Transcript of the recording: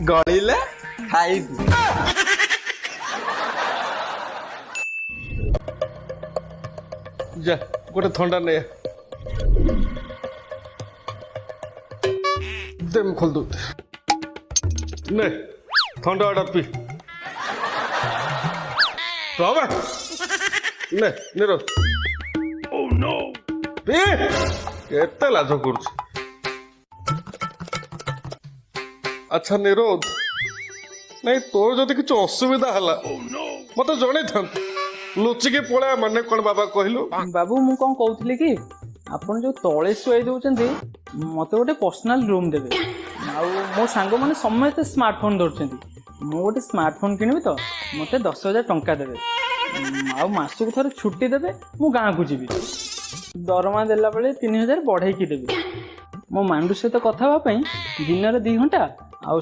गलिले खाइबी। जा गोटे थंडा ने दे मैं खोल दू ने थंडा आड़ा पी बाबा ने रो ओह नो पी केते लाज करूछ। अच्छा निरोध नहीं तोर जदि किछ असुविधा हला मते जणे था लुचिके पळा माने कोन बाबा कहलु। बाबू मु कौन कहूली कि आपन जो तले शुआई दौरान मत गोटे पर्सनाल रूम देवे आ मो सांग मैंने समस्त स्मार्टफोन धरते मु गोटे स्मार्टफोन किनबी तो मत 10,000 टंका देवे आ मासक थोड़े छुट्टी देवे मु गाँ को जीवी दरमा देला बेले 3,000 बढ़ाई देवी मो मांडू सहित कथा दिन 2 घंटा आ